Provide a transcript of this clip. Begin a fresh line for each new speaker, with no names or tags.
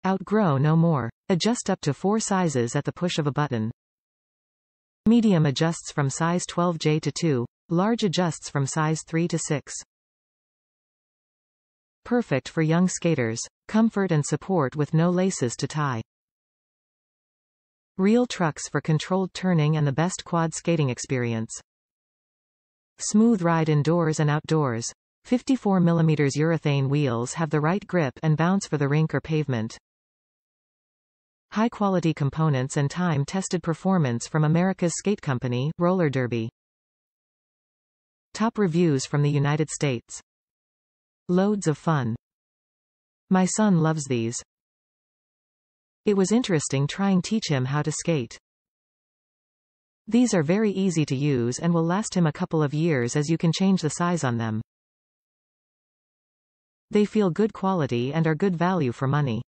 Outgrow no more. Adjust up to 4 sizes at the push of a button. Medium adjusts from size 12J to 2. Large adjusts from size 3 to 6. Perfect for young skaters. Comfort and support with no laces to tie. Real trucks for controlled turning and the best quad skating experience. Smooth ride indoors and outdoors. 54mm urethane wheels have the right grip and bounce for the rink or pavement. High-quality components and time-tested performance from America's skate company, Roller Derby. Top reviews from the United States. Loads of fun. My son loves these. It was interesting trying teach him how to skate. These are very easy to use and will last him a couple of years as you can change the size on them. They feel good quality and are good value for money.